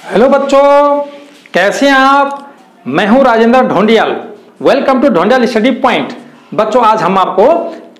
Hello बच्चों, कैसे हैं आप। मैं हूं Rajendra Dhondiyal. Welcome to Dhondiyal study point. बच्चों, आज हम आपको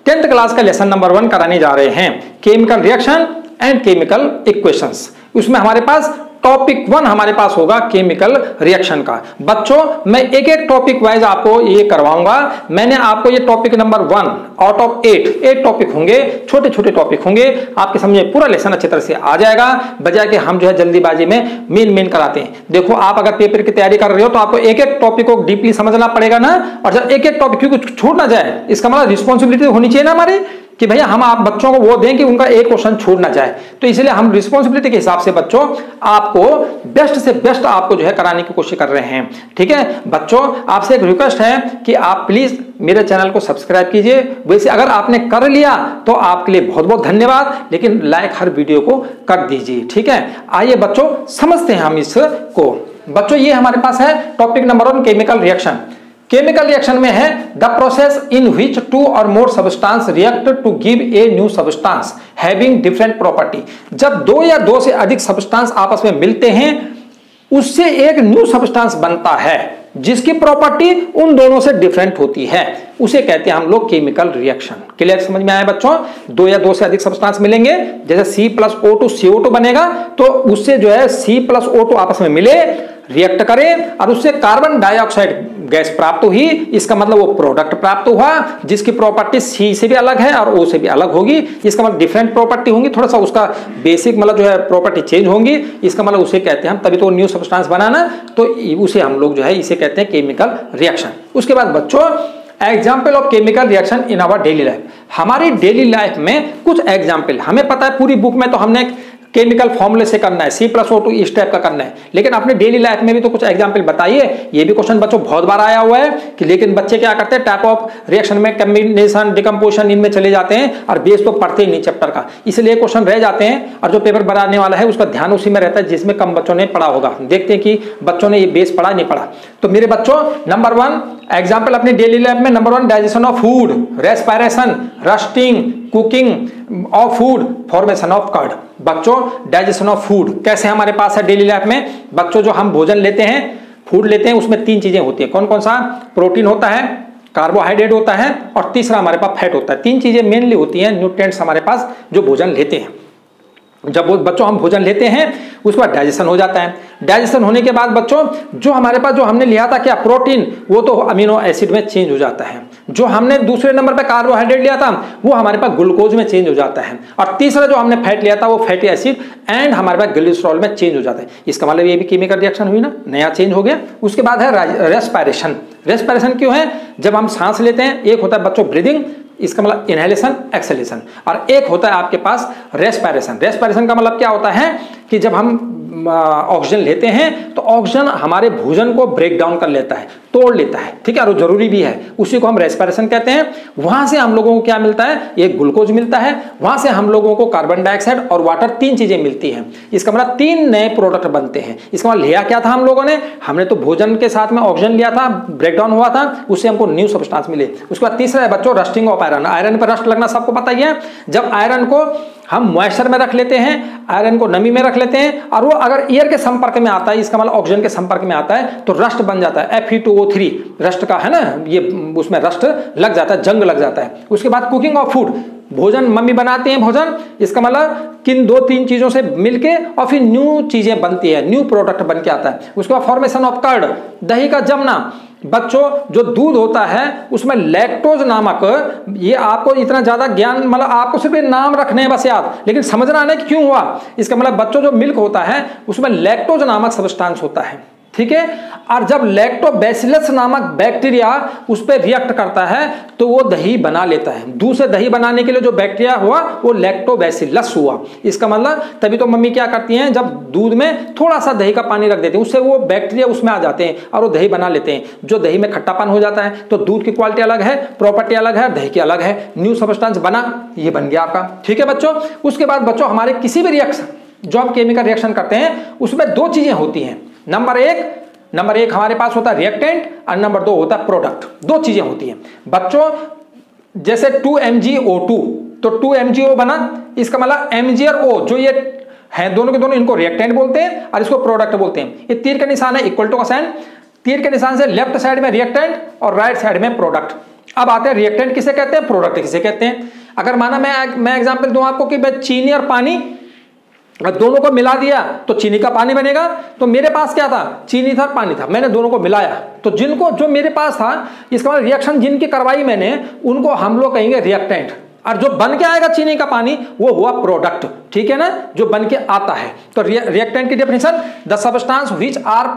10th क्लास का लेसन नंबर 1 कराने जा रहे हैं, chemical reaction and chemical equations. उसमें हमारे पास टॉपिक 1 हमारे पास होगा केमिकल रिएक्शन का। बच्चों, मैं एक एक टॉपिक वाइज आपको ये करवाऊंगा। मैंने आपको ये topic number 1 out of 8 topic होंगे, छोटे छोटे टॉपिक होंगे। आपके समझ पूरा लेसन अच्छी तरह से आ जाएगा, बजाय कि हम जो है जल्दीबाजी में मेन कराते हैं। देखो, आप अगर पेपर की तैयारी कर रहे हो तो आपको एक एक टॉपिक को डीपली समझना पड़ेगा ना। और जब एक एक टॉपिक क्योंकि छूट ना जाए, इसका मतलब रिस्पॉन्सिबिलिटी होनी चाहिए ना हमारी कि भैया हम आप बच्चों को वो दें कि उनका एक क्वेश्चन छूट ना जाए। तो इसलिए हम रिस्पॉन्सिबिलिटी के हिसाब से बच्चों आपको बेस्ट से बेस्ट आपको जो है कराने की कोशिश कर रहे हैं। ठीक है बच्चों, आपसे एक रिक्वेस्ट है कि आप प्लीज मेरे चैनल को सब्सक्राइब कीजिए। वैसे अगर आपने कर लिया तो आपके लिए बहुत बहुत धन्यवाद, लेकिन लाइक हर वीडियो को कर दीजिए। ठीक है, आइए बच्चों समझते हैं हम इसको। बच्चों, ये हमारे पास है topic number 1 chemical reaction. Chemical reaction में है द प्रोसेस इन विच 2 और more substance react to give a new substance having different property. जब 2 या 2 से अधिक सब्सटेंस आपस में मिलते हैं, उससे एक न्यू सब्सटेंस बनता है जिसकी प्रॉपर्टी उन दोनों से डिफरेंट होती है। उसे कहते हैं हम लोग केमिकल रिएक्शन। क्लियर समझ में आया बच्चों। 2 या 2 से अधिक सब्सटेंस मिलेंगे, जैसे C+O2 CO2 बनेगा, तो उससे जो है C+O2 आपस में मिले, रिएक्ट करें और उससे कार्बन डाइऑक्साइड गैस प्राप्त हुई। इसका मतलब वो प्रोडक्ट प्राप्त हुआ जिसकी प्रॉपर्टी C से भी अलग है और O से भी अलग होगी। इसका मतलब डिफरेंट प्रॉपर्टी होंगी, थोड़ा सा उसका बेसिक मतलब जो है प्रॉपर्टी चेंज होंगी। इसका मतलब उसे कहते हैं हम, तभी तो न्यू सब्सटेंस बनाना, तो उसे हम लोग जो है इसे कहते हैं केमिकल रिएक्शन। उसके बाद बच्चों, example of chemical reaction in our daily life. हमारी डेली लाइफ में कुछ एग्जाम्पल हमें पता है, पूरी बुक में तो हमने केमिकल फॉर्मूले से करना है, C+O2 इस टाइप का करना है, लेकिन अपने डेली लाइफ में भी तो कुछ एग्जांपल बताइए। ये भी क्वेश्चन बच्चों बहुत बार आया हुआ है कि लेकिन बच्चे क्या करते हैं, टाइप ऑफ रिएक्शन में कॉम्बिनेशन, डिकम्पोजिशन इनमें चले जाते हैं और बेस तो पढ़ते ही नहीं चैप्टर का, इसलिए क्वेश्चन रह जाते हैं। और जो पेपर बनाने वाला है उसका ध्यान उसी में रहता है जिसमें कम बच्चों ने पढ़ा होगा। देखते हैं कि बच्चों ने ये बेस पढ़ा नहीं पढ़ा। तो मेरे बच्चों, नंबर 1 एग्जाम्पल अपनी डेली लाइफ में, number 1 digestion of food, respiration, rusting, cooking of food, formation of curd. बच्चों, डाइजेशन ऑफ फूड कैसे हमारे पास है डेली लाइफ में। बच्चों, जो हम भोजन लेते हैं, फूड लेते हैं, उसमें 3 चीजें होती है। कौन कौन सा? प्रोटीन होता है, कार्बोहाइड्रेट होता है और तीसरा हमारे पास फैट होता है। 3 चीजें मेनली होती हैं, न्यूट्रिएंट्स हमारे पास जो भोजन लेते हैं। जब बच्चों हम भोजन लेते हैं उसके बाद डाइजेशन हो जाता है। डाइजेशन होने के बाद बच्चों, जो हमारे पास जो हमने लिया था क्या, प्रोटीन, वो तो अमीनो एसिड में चेंज हो जाता है। जो हमने दूसरे नंबर पे कार्बोहाइड्रेट लिया था वो हमारे पास ग्लूकोज में चेंज हो जाता है। और तीसरा जो हमने फैट लिया था वो फैटी एसिड एंड हमारे पास ग्लिसरॉल में चेंज हो जाता है। इसका मतलब ये भी केमिकल रिएक्शन हुई ना, नया चेंज हो गया। उसके बाद है रेस्पिरेशन। रेस्पिरेशन क्यों है? जब हम सांस लेते हैं, एक होता है बच्चों ब्रीदिंग, इसका मतलब इनहेलेशन, एक्सहेलेशन, और एक होता है आपके पास रेस्पिरेशन। रेस्पिरेशन का मतलब क्या होता है कि जब हम ऑक्सीजन लेते हैं तो ऑक्सीजन हमारे भोजन को ब्रेक डाउन कर लेता है, तोड़ लेता है। ठीक है, और जरूरी भी है, उसी को हम रेस्पिरेशन कहते हैं। वहां से हम लोगों को क्या मिलता है, एक ग्लूकोज मिलता है, वहां से हम लोगों को कार्बन डाइऑक्साइड और वाटर, 3 चीजें मिलती हैं। इसका मतलब 3 नए प्रोडक्ट बनते हैं। इसका मतलब लिया क्या था हम लोगों ने, हमने तो भोजन के साथ में ऑक्सीजन लिया था, ब्रेक डाउन हुआ था, उससे हमको न्यू सब्सटेंस मिले। उसके बाद तीसरा है बच्चों रस्टिंग ऑफ आयरन। आयरन पर रस्ट लगना सबको पता ही है। जब आयरन को हम मॉइस्चर में रख लेते हैं, आयरन को नमी में रख लेते हैं, और वो अगर एयर के संपर्क में आता है, इसका मतलब ऑक्सीजन के संपर्क में आता है, तो रस्ट बन जाता है। Fe2O3 रस्ट का है ना, ये उसमें रस्ट लग जाता है, जंग लग जाता है। उसके बाद कुकिंग ऑफ फूड, भोजन मम्मी बनाते हैं भोजन, इसका मतलब किन 2-3 चीजों से मिलके और फिर न्यू चीजें बनती है, न्यू प्रोडक्ट बन के आता है। उसके बाद फॉर्मेशन ऑफ कर्ड, दही का जमना। बच्चों, जो दूध होता है उसमें लैक्टोज नामक, ये आपको इतना ज्यादा ज्ञान, मतलब आपको सिर्फ नाम रखने हैं बस याद, लेकिन समझना नहीं कि क्यों हुआ। इसका मतलब बच्चों, जो मिल्क होता है उसमें लैक्टोज नामक सब्सटेंस होता है। ठीक है, और जब लैक्टोबैसिलस नामक बैक्टीरिया उस पर रिएक्ट करता है तो वो दही बना लेता है। दूध से दही बनाने के लिए जो बैक्टीरिया हुआ वो लैक्टोबैसिलस हुआ। इसका मतलब तभी तो मम्मी क्या करती हैं, जब दूध में थोड़ा सा दही का पानी रख देते हैं, उससे वो बैक्टीरिया उसमें आ जाते हैं और वो दही बना लेते हैं। जो दही में खट्टापन हो जाता है, तो दूध की क्वालिटी अलग है, प्रॉपर्टी अलग है, दही की अलग है, न्यू सब्सटेंस बना, ये बन गया आपका। ठीक है बच्चों। उसके बाद बच्चों, हमारे किसी भी रिएक्शन, जो हम केमिकल रिएक्शन करते हैं, उसमें 2 चीजें होती हैं। नंबर एक हमारे पास होता है रिएक्टेंट और नंबर 2 होता है प्रोडक्ट। 2 चीजें होती हैं बच्चों। जैसे 2MgO2, तो 2MgO बना, इसका मतलब Mg और O, जो ये हैं दोनों के दोनों, इनको रिएक्टेंट बोलते हैं और इसको प्रोडक्ट बोलते हैं। ये तीर का निशान है, इक्वल टू का साइन, तीर के निशान से लेफ्ट साइड में रिएक्टेंट और राइट साइड में प्रोडक्ट। अब आते हैं रिएक्टेंट किसे कहते हैं, प्रोडक्ट किसे कहते हैं। अगर माना मैं एग्जांपल दूं आपको कि भाई चीनी और पानी दोनों को मिला दिया तो चीनी का पानी बनेगा। तो मेरे पास क्या था, चीनी था पानी था, मैंने दोनों को मिलाया तो जो मेरे पास था, इसका मतलब रिएक्शन जिनकी करवाई मैंने उनको हम लोग कहेंगे रिएक्टेंट, और जो बन के आएगा चीनी का पानी वो हुआ प्रोडक्ट। ठीक है ना, जो बन के आता है। तो रिएक्टेंट की definition, the substance which are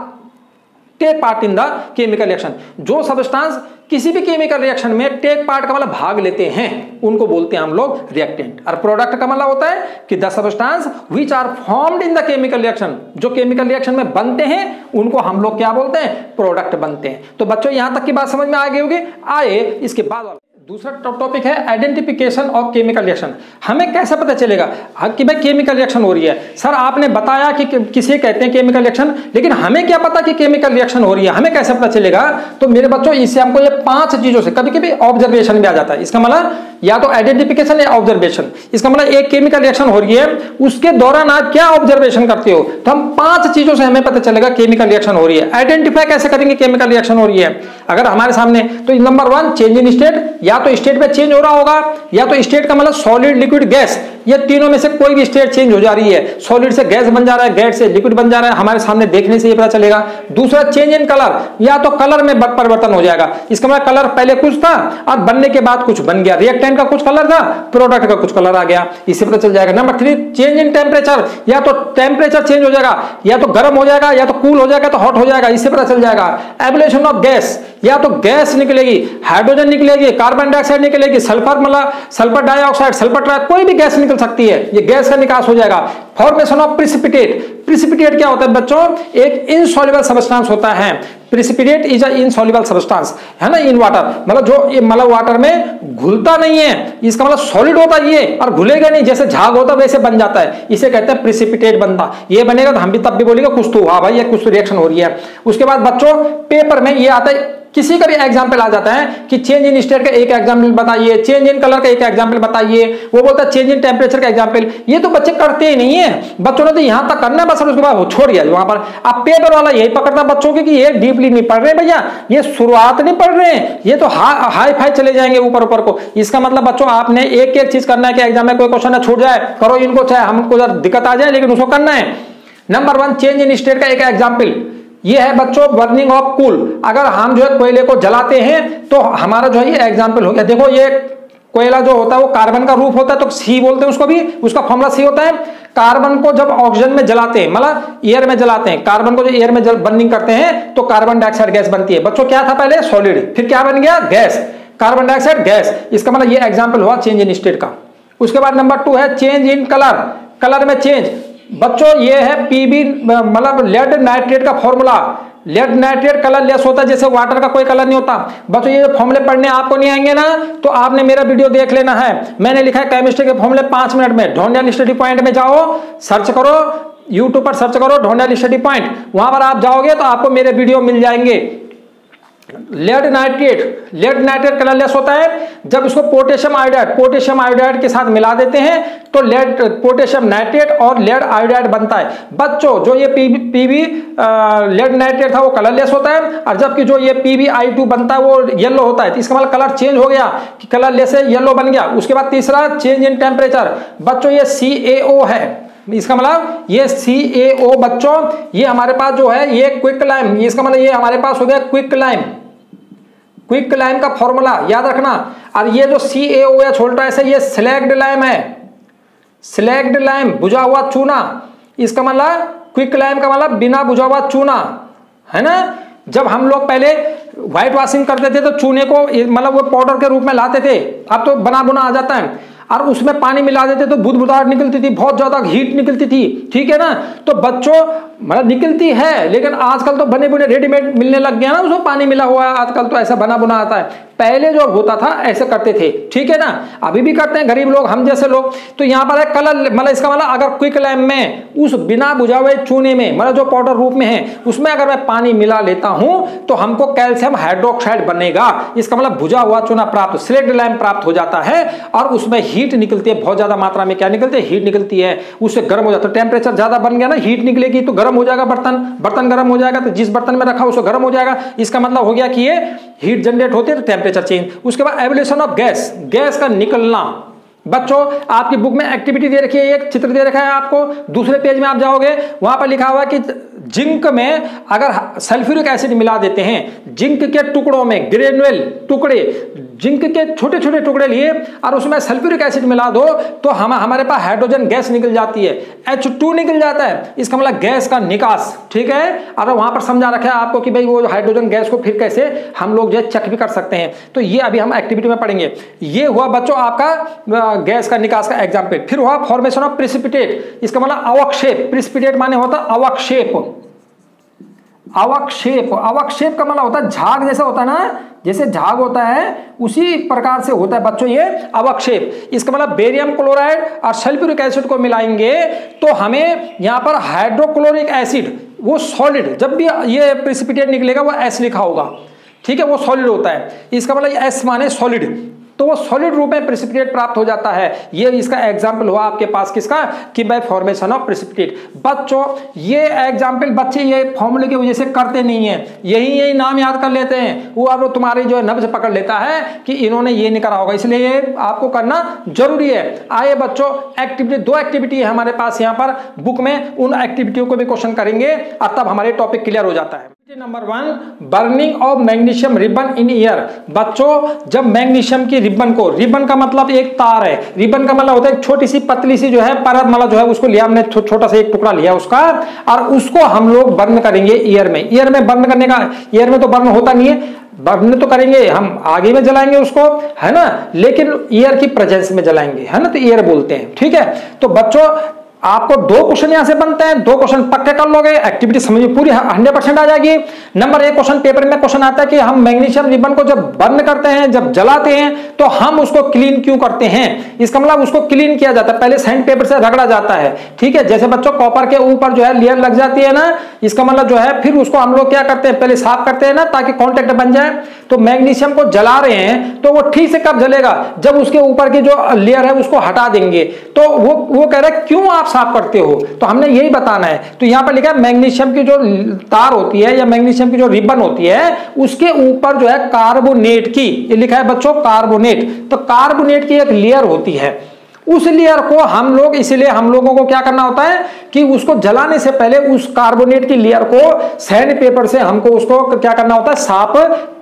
take part in the chemical reaction, जो सब्सटेंस किसी भी केमिकल रिएक्शन में टेक पार्ट का मतलब भाग लेते हैं उनको बोलते हैं हम लोग रिएक्टेंट। और प्रोडक्ट का मतलब होता है कि the substance which are formed in the chemical reaction, जो केमिकल रिएक्शन में बनते हैं उनको हम लोग क्या बोलते हैं, प्रोडक्ट बनते हैं। तो बच्चों यहां तक की बात समझ में आ गई होगी। आए इसके बाद दूसरा टॉपिक है आइडेंटिफिकेशन ऑफ केमिकल रिएक्शन। हमें कैसे पता चलेगा कि भाई केमिकल रिएक्शन हो रही है। सर आपने बताया कि किसे कहते हैं केमिकल रिएक्शन, लेकिन हमें क्या पता कि केमिकल रिएक्शन हो रही है, हमें कैसे पता चलेगा। तो मेरे बच्चों इससे हमको ये 5 चीजों से, कभी कभी ऑब्जर्वेशन भी आ जाता है। इसका मतलब या तो आइडेंटिफिकेशन या ऑब्जर्वेशन। इसका मतलब एक केमिकल रिएक्शन हो रही है, उसके दौरान आप क्या ऑब्जर्वेशन करते हो, तो हम 5 चीजों से हमें पता चलेगा केमिकल रिएक्शन हो रही है। आइडेंटिफाई कैसे करेंगे केमिकल रिएक्शन हो रही है अगर हमारे सामने, तो नंबर 1 चेंज इन स्टेट, या तो स्टेट में चेंज हो रहा होगा, या तो स्टेट का मतलब सॉलिड लिक्विड गैस, ये तीनों में से कोई भी स्टेट चेंज हो जा रही है। सॉलिड से गैस बन जा रहा है, गैस से लिक्विड बन जा रहा है, हमारे सामने देखने से ये पता चलेगा। दूसरा चेंज इन कलर, या तो कलर में परिवर्तन हो जाएगा। इसका मतलब कलर पहले कुछ था और बनने के बाद कुछ बन गया। रिएक्टेंट का कुछ कलर था, प्रोडक्ट का कुछ कलर आ गया, इससे पता चल जाएगा। नंबर 3 चेंज इन टेम्परेचर, या तो टेम्परेचर चेंज हो जाएगा, या तो गर्म हो जाएगा, या तो कूल हो जाएगा, तो हॉट हो जाएगा, इससे पता चल जाएगा। एब्लेशन ऑफ गैस, या तो गैस निकलेगी, हाइड्रोजन निकलेगी, कार्बन डाइऑक्साइड निकलेगी, सल्फर मतलब सल्फर डाइऑक्साइड, सल्फर ट्राइऑक्साइड, कोई भी गैस निकल सकती है, ये गैस का निकास हो जाएगा। फॉर्मेशन ऑफ प्रिसिपिटेट, प्रिसिपिटेट क्या होता है बच्चों, एक इनसॉल्युबल सब्सटेंस होता है। Precipitate is a insoluble substance, है ना, इन वाटर, मतलब जो मतलब वाटर में घुलता नहीं है, इसका मतलब सॉलिड होता है ये, और घुलेगा नहीं, जैसे झाग होता है वैसे बन जाता है, इसे कहते हैं प्रिसिपिटेट बनता। ये बनेगा तो हम भी तब भी बोलेंगे कुछ तो हुआ भाई, ये कुछ तो रिएक्शन हो रही है। उसके बाद बच्चों पेपर में ये आता है, किसी का भी एग्जाम्पल आ जाता है कि चेंज इन स्टेट का एक एग्जाम्पल बताइए, चेंज इन कलर का एक एग्जाम्पल बताइए, वो बोलता है चेंज इन टेम्परेचर का एग्जाम्पल। ये तो बच्चे करते ही नहीं है, बच्चों ने तो यहां तक करना है बस, उसके बाद वो छोड़ दिया वहां पर। अब पेपर वाला यही पकड़ता बच्चों के कि ये डीपली नहीं पढ़ रहे भैया, ये शुरुआत नहीं पढ़ रहे हैं, ये तो हाई फाई चले जाएंगे ऊपर ऊपर को। इसका मतलब बच्चों आपने एक एक चीज करना है कि एग्जाम में कोई क्वेश्चन ना छूट जाए, करो इनको, चाहे हमको दिक्कत आ जाए लेकिन उसको करना है। नंबर 1 चेंज इन स्टेट का एक एग्जाम्पल ये है बच्चों बर्निंग ऑफ कूल। अगर हम जो है कोयले को जलाते हैं तो हमारा जो है ये एग्जाम्पल हो गया। देखो ये कोयला जो होता है वो कार्बन का रूप होता है, तो सी बोलते हैं उसको भी, उसका फॉर्मूला सी होता है। कार्बन को जब ऑक्सीजन में जलाते हैं, मतलब एयर में जलाते हैं, कार्बन को जो एयर में बर्निंग करते हैं तो कार्बन डाइऑक्साइड गैस बनती है। बच्चों क्या था पहले, सॉलिड, फिर क्या बन गया, गैस, कार्बन डाइऑक्साइड गैस। इसका मतलब ये एग्जाम्पल हुआ चेंज इन स्टेट का। उसके बाद नंबर 2 है चेंज इन कलर, कलर में चेंज। बच्चों ये है पीबी मतलब लेड नाइट्रेट का formula. Lead nitrate colourless होता है, जैसे वाटर का कोई कलर नहीं होता। बच्चों ये फॉर्मूले पढ़ने आपको नहीं आएंगे ना, तो आपने मेरा वीडियो देख लेना है। मैंने लिखा है केमिस्ट्री के फॉर्मूले 5 मिनट में। ढोंडियाल स्टडी पॉइंट में जाओ, सर्च करो, यूट्यूब पर सर्च करो ढोंडियाल स्टडी पॉइंट, वहां पर आप जाओगे तो आपको मेरे वीडियो मिल जाएंगे। लेड नाइट्रेट कलरलेस होता है जब इसको पोटेशियम आयोडाइड के साथ मिला देते हैं तो लेड पोटेशियम नाइट्रेट और लेड आयोडाइड बनता है। बच्चों जो ये पीबी लेड नाइट्रेट था वो कलरलेस होता है, और जबकि जो ये PbI2 बनता है वो येलो होता है। तो इसका मतलब कलर चेंज हो गया कि कलरलेस से येलो बन गया। उसके बाद तीसरा चेंज इन टेम्परेचर। बच्चों ये CaO है, इसका मतलब ये CaO बच्चों ये हमारे पास जो है ये क्विक लाइम, इसका मतलब ये हमारे पास हो गया क्विक लाइम का फॉर्मूला याद रखना। और ये जो CaO या छोटा ऐसे ये स्लैग्ड लाइम है, स्लैग्ड लाइम बुझा हुआ चूना। इसका मतलब क्विक लाइम का मतलब बिना बुझा हुआ चूना, है ना। जब हम लोग पहले व्हाइट वॉशिंग करते थे तो चूने को मतलब वो पाउडर के रूप में लाते थे, अब तो बना बुना आ जाता है, और उसमें पानी मिला देते तो बुदबुदाहट निकलती थी, बहुत ज्यादा हीट निकलती थी, ठीक है ना। तो बच्चों मतलब निकलती है, लेकिन आजकल तो बने बुने रेडीमेड मिलने लग गया ना, उसमें पानी मिला हुआ है, आजकल तो ऐसा बना बुना आता है। पहले जो होता था ऐसे करते थे, ठीक है ना, अभी भी करते हैं गरीब लोग, हम जैसे लोग। तो यहाँ पर है कलर, मतलब इसका मतलब अगर क्विक लैम्प में उस बिना बुझा हुए चूने में, मतलब जो पाउडर रूप में है, उसमें अगर मैं पानी मिला लेता हूं तो हमको कैल्शियम हाइड्रोक्साइड बनेगा। इसका मतलब बुझा हुआ चूना प्राप्त, स्लेट लैम्प प्राप्त हो जाता है और उसमें हीट निकलती है, बहुत ज्यादा मात्रा में क्या निकलती है, हीट निकलती है, उससे गर्म हो जाता है। टेम्परेचर ज्यादा बन गया ना, हीट निकलेगी तो गर्म हो जाएगा बर्तन, बर्तन गर्म हो जाएगा तो जिस बर्तन में रखा उसको गर्म हो जाएगा। इसका मतलब हो गया कि ये हीट जनरेट होती है तो टेम्परेचर चेंज। उसके बाद एवोल्यूशन ऑफ गैस, गैस का निकलना। बच्चों आपकी बुक में एक्टिविटी दे रखी है, एक चित्र दे रखा है आपको, दूसरे पेज में आप जाओगे वहां पर लिखा हुआ है कि जिंक में अगर सल्फ्यूरिक एसिड मिला देते हैं, जिंक के टुकड़ों में ग्रेनुअल टुकड़े, जिंक के छोटे छोटे टुकड़े लिए और उसमें सल्फ्यूरिक एसिड मिला दो तो हमारे पास हाइड्रोजन गैस निकल जाती है, H2 निकल जाता है। इसका मतलब गैस का निकास, ठीक है। और वहां पर समझा रखा है आपको कि भाई वो हाइड्रोजन गैस को फिर कैसे हम लोग जो चेक भी कर सकते हैं। तो ये अभी हम एक्टिविटी में पढ़ेंगे। ये हुआ बच्चों आपका गैस का निकास का एग्जाम्पल। फिर हुआ फॉर्मेशन ऑफ प्रेसिपिटेट, इसका मतलब अवक्षेप, प्रेसिपिटेट माने होता अवक्षेप। अवक्षेप, अवक्षेप का मतलब होता है झाग जैसा होता है ना, जैसे झाग होता है उसी प्रकार से होता है बच्चों ये अवक्षेप। इसका मतलब बेरियम क्लोराइड और सल्फ्यूरिक एसिड को मिलाएंगे तो हमें यहाँ पर हाइड्रोक्लोरिक एसिड, वो सॉलिड, जब भी ये प्रेसिपिटेट निकलेगा वो एस लिखा होगा, ठीक है, वो सॉलिड होता है। इसका मतलब एस माने सॉलिड, तो वो सॉलिड रूप में प्रेसिपिटेट प्राप्त हो जाता है। ये इसका एग्जाम्पल हुआ आपके पास किसका, कि बाय फॉर्मेशन ऑफ प्रेसिपिटेट। बच्चों ये एग्जाम्पल बच्चे ये फॉर्मूले की वजह से करते नहीं है, यही नाम याद कर लेते हैं, वो अब तुम्हारी जो है नब्ज पकड़ लेता है कि इन्होंने ये नहीं करा होगा, इसलिए ये आपको करना जरूरी है। आइए बच्चों एक्टिविटी, 2 एक्टिविटी है हमारे पास यहाँ पर बुक में, उन एक्टिविटियों को भी क्वेश्चन करेंगे और तब हमारे टॉपिक क्लियर हो जाता है। Number 1, burning of magnesium ribbon in year. बच्चों जब मैग्नीशियम की रिबन को, रिबन का मतलब एक तार है, रिबन का मतलब होता है एक छोटी सी पतली सी जो है परत, मतलब जो है उसको लिया हमने, छोटा सा एक टुकड़ा लिया उसका और उसको हम लोग बर्न करेंगे ईयर में। ईयर में बर्न करने का, ईयर में तो बर्न होता नहीं है, बर्न तो करेंगे हम आगे में जलाएंगे उसको, है ना, लेकिन ईयर की प्रेजेंस में जलाएंगे, है ना, तो ईयर बोलते हैं, ठीक है। तो बच्चों आपको 2 क्वेश्चन यहां से बनते हैं, 2 क्वेश्चन पक्के कर लोगे, एक्टिविटी समझ में पूरी 100% आ जाएगी। नंबर 1 क्वेश्चन पेपर में क्वेश्चन आता है कि हम मैग्नीशियम रिबन को जब बर्न करते हैं, जब जलाते हैं तो हम उसको क्लीन क्यों करते हैं। इसका मतलब उसको क्लीन किया जाता है, पहले सैंड पेपर से रगड़ा जाता है, ठीक है। जैसे बच्चों कॉपर के ऊपर जो है लेयर लग जाती है ना, इसका मतलब जो है फिर उसको हम लोग क्या करते हैं, पहले साफ करते हैं ना ताकि कॉन्टेक्ट बन जाए। तो मैग्नीशियम को जला रहे हैं तो वो ठीक से कब जलेगा, जब उसके ऊपर की जो लेयर है उसको हटा देंगे। तो वो कह रहे हैं क्यों आप साफ करते हो, तो हमने यही बताना है। तो यहां पर लिखा है मैग्नीशियम की जो तार होती है या मैग्नीशियम की जो रिबन होती है उसके ऊपर जो है कार्बोनेट की, ये लिखा है बच्चों कार्बोनेट, तो कार्बोनेट की एक लेयर होती है, उस लेयर को हम लोग, इसलिए हम लोगों को क्या करना होता है कि उसको जलाने से पहले उस कार्बोनेट की लेयर को सैंड पेपर से हमको उसको क्या करना होता है, साफ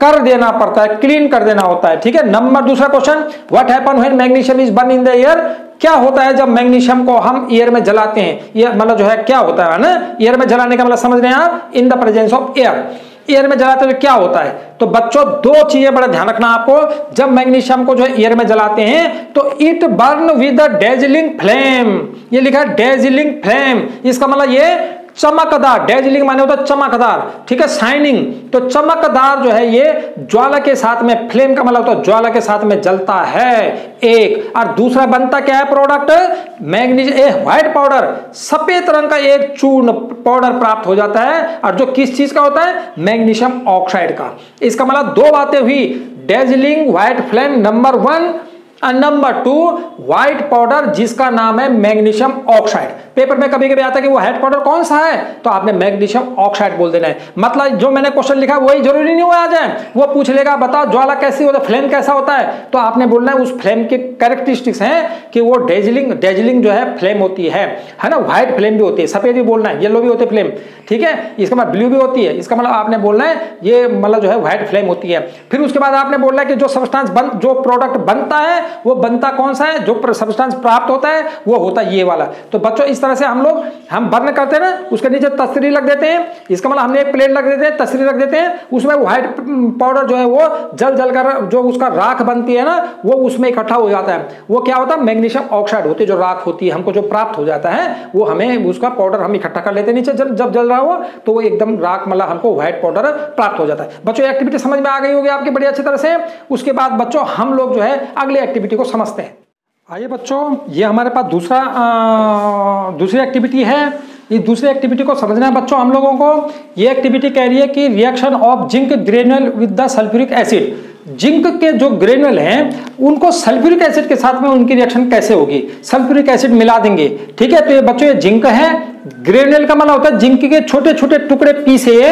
कर देना पड़ता है, क्लीन कर देना होता है, ठीक है। Number 2 question, what happen when magnesium is burn in the air. क्या होता है जब मैग्नीशियम को हम एयर में जलाते हैं, ये मतलब जो है क्या होता है ना, एयर में जलाने का मतलब समझ रहे हैं आप, in the presence of air, air में जलाते हैं तो क्या होता है। तो बच्चों 2 चीजें बड़ा ध्यान रखना आपको, जब मैग्नीशियम को जो है एयर में जलाते हैं तो it burn with the dazzling flame, ये लिखा है डेजलिंग फ्लेम, इसका मतलब ये चमकदार, डेजलिंग माने होता है चमकदार, ठीक है, शाइनिंग, तो चमकदार जो है ये ज्वाला के साथ में, फ्लेम का मतलब होता है ज्वाला के साथ में जलता है एक। और दूसरा बनता क्या है प्रोडक्ट, मैग्नीशियम व्हाइट पाउडर, सफेद रंग का एक चूर्ण पाउडर प्राप्त हो जाता है, और जो किस चीज का होता है, मैग्नीशियम ऑक्साइड का। इसका मतलब 2 बातें हुई, डेजलिंग व्हाइट फ्लेम नंबर 1 और नंबर 2 व्हाइट पाउडर जिसका नाम है मैग्नीशियम ऑक्साइड। पेपर में कभी कभी आता है कि वो व्हाइट पाउडर कौन सा है, तो आपने मैग्नीशियम ऑक्साइड बोल देना है। मतलब जो मैंने क्वेश्चन लिखा वही जरूरी नहीं हुआ आ जाए, वो पूछ लेगा बताओ ज्वाला कैसी होता है, फ्लेम कैसा होता है, तो आपने बोलना है उस फ्लेम के कैरेक्टरिस्टिक्स हैं कि वो डेजलिंग जो है फ्लेम होती है ना, व्हाइट फ्लेम भी होती है, सफेद भी बोलना है, येलो भी होती है फ्लेम, ठीक है, इसका मतलब ब्लू भी होती है, इसका मतलब आपने बोलना है ये मतलब जो है व्हाइट फ्लेम होती है। फिर उसके बाद आपने बोलना है कि जो सब्सटेंस जो प्रोडक्ट बनता है वो बनता कौन सा है, जो सब्सटेंस प्राप्त होता है वो होता है ये वाला। तो बच्चों इस तरह से हम बर्न करते हैं ना, उसके नीचे तस्तरी रख देते हैं, इसका मतलब हमने एक प्लेट रख देते हैं, तस्तरी रख देते हैं, उसमें व्हाइट पाउडर जो है वो जल कर जो उसका राख बनती है ना वो उसमें इकट्ठा हो जाता है। वो क्या होता है, मैग्नीशियम ऑक्साइड होती है जो राख होती है, हमको जो प्राप्त हो जाता है वो हमें उसका पाउडर हम इकट्ठा कर लेते हैं नीचे, जब जल रहा हो तो वो एकदम राख मतलब हमको व्हाइट पाउडर प्राप्त हो जाता है। बच्चों एक्टिविटी समझ में आ गई होगी आपकी बड़ी अच्छी तरह से। उसके बाद बच्चों हम लोग जो है अगली एक्टिविटी को समझते हैं। आइए बच्चों, ये हमारे पास दूसरी एक्टिविटी है। इस दूसरी एक्टिविटी को समझना है बच्चों हम लोगों को। ये एक्टिविटी कह रही है कि reaction of zinc granule with the sulphuric acid. Zinc के जो ग्रेन्यूल हैं उनको सल्फ्यूरिक एसिड के साथ में उनकी रिएक्शन कैसे होगी, सल्फ्यूरिक एसिड मिला देंगे, ठीक है। तो ये बच्चों ये जिंक है, ग्रेन्यूल का मतलब होता है जिंक के छोटे छोटे टुकड़े पीसे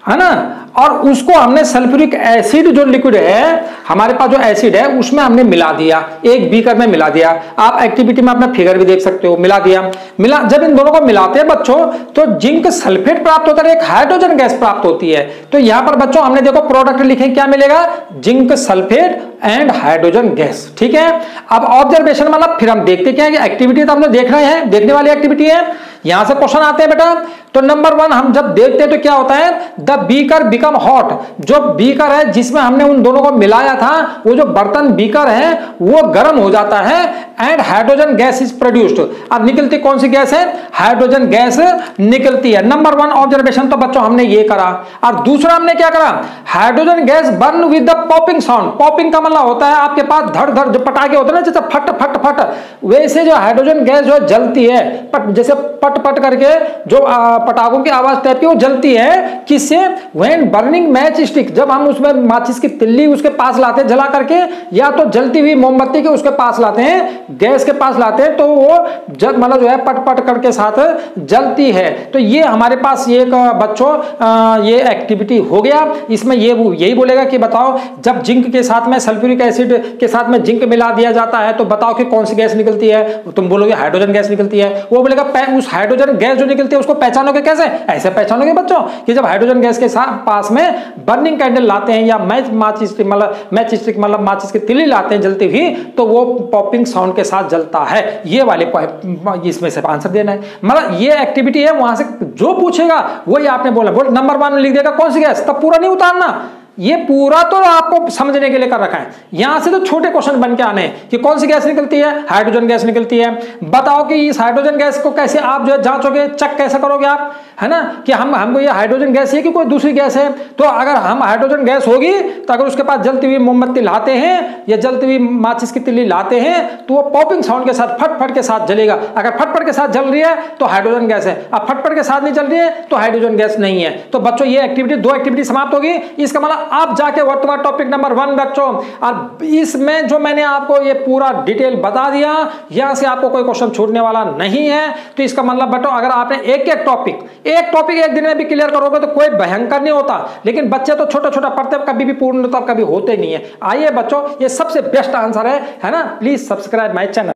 है ना, और उसको हमने सल्फ्यूरिक एसिड जो लिक्विड है हमारे पास जो एसिड है उसमें हमने मिला दिया, एक बीकर में मिला दिया। आप एक्टिविटी में अपना फिगर भी देख सकते हो, मिला दिया। जब इन दोनों को मिलाते हैं बच्चों तो जिंक सल्फेट प्राप्त होता है, एक हाइड्रोजन गैस प्राप्त होती है। तो यहां पर बच्चों हमने देखो प्रोडक्ट लिखे, क्या मिलेगा, zinc sulphate and hydrogen gas, ठीक है। अब ऑब्जर्वेशन मतलब फिर हम देखते क्या है, एक्टिविटी तो हमने देख रहे हैं, देखने वाली एक्टिविटी है। यहां से क्वेश्चन आते हैं बेटा। तो नंबर 1 हम जब देखते हैं तो क्या होता है, द बीकर बिकम हॉट। जो बीकर है जिसमें हमने उन दोनों को मिलाया था, वो जो बर्तन बीकर है वो गर्म हो जाता है and hydrogen gas is produced. अब निकलती कौन सी गैस है, हाइड्रोजन गैस निकलती है। नंबर 1 ऑब्जर्वेशन तो बच्चों हमने ये करा। और दूसरा हमने क्या करा, hydrogen gas burn with the popping sound. Popping का मतलब होता है आपके पास धड़ धड़ जो पटाखे होते हैं ना, जैसे फट फट फट, वैसे जो हाइड्रोजन गैस जो जलती है, जैसे पट पट करके जो पटाखों की आवाज टाइप की वो जलती है। किससे, व्हेन बर्निंग मैच स्टिक, जब हम उसमें माचिस की तिल्ली उसके पास लाते हैं जला करके, या तो जलती हुई मोमबत्ती के उसके पास लाते हैं, गैस के पास लाते हैं, तो वो जब मतलब जो है पट पट करके साथ जलती है। तो ये हमारे पास ये बच्चों ये एक्टिविटी हो गया। इसमें ये यही बोलेगा कि बताओ जब जिंक के साथ में सल्फ्यूरिक एसिड के साथ में जिंक मिला दिया जाता है तो बताओ कि कौन सी गैस निकलती है। तुम बोलोगे हाइड्रोजन गैस निकलती है, वो बोलेगा उस हाइड्रोजन गैस जो निकलती है उसको पहचानोगे कैसे, ऐसे पहचानोगे बच्चों कि जब हाइड्रोजन गैस के साथ पास में बर्निंग कैंडल लाते हैं या मैच स्टिक मतलब माचिस की तिल्ली लाते हैं जलती हुई, तो वो पॉपिंग साउंड के साथ जलता है। ये वाले इसमें से आंसर देना है। मतलब ये एक्टिविटी है, वहां से जो पूछेगा वही आपने बोला। नंबर 1 में लिख देगा कौन सी गैस, तब पूरा नहीं उतारना, ये पूरा तो आपको समझने के लिए कर रखा है। यहां से तो छोटे क्वेश्चन बन के आने हैं कि कौन सी गैस निकलती है, हाइड्रोजन गैस निकलती है। बताओ कि इस हाइड्रोजन गैस को कैसे आप जो है जांचोगे, चेक कैसे करोगे आप, है ना, कि हमको ये हाइड्रोजन गैस है कि कोई दूसरी गैस है। तो अगर हम हाइड्रोजन गैस होगी तो अगर उसके पास जलती हुई मोमबत्ती लाते हैं या जलती हुई माचिस की तिल्ली लाते हैं तो वो पॉपिंग साउंड के साथ फटफट के साथ जलेगा। अगर फटफट के साथ जल रही है तो हाइड्रोजन गैस है, अब फटफट के साथ नहीं जल रही है तो हाइड्रोजन गैस नहीं है। तो बच्चों ये एक्टिविटी, 2 एक्टिविटी समाप्त होगी। इसका मतलब आप जाके वर्तमान टॉपिक नंबर 1 बच्चों, और इसमें जो मैंने आपको ये पूरा डिटेल बता दिया, यहां से आपको कोई क्वेश्चन छूटने वाला नहीं है। तो इसका मतलब बच्चों अगर आपने एक टॉपिक एक दिन में भी क्लियर करोगे तो कोई भयंकर नहीं होता, लेकिन बच्चे तो छोटा छोटा पढ़ते कभी भी पूर्ण कभी होते नहीं है। आइए बच्चों, ये सबसे बेस्ट आंसर है ना। Please subscribe my channel.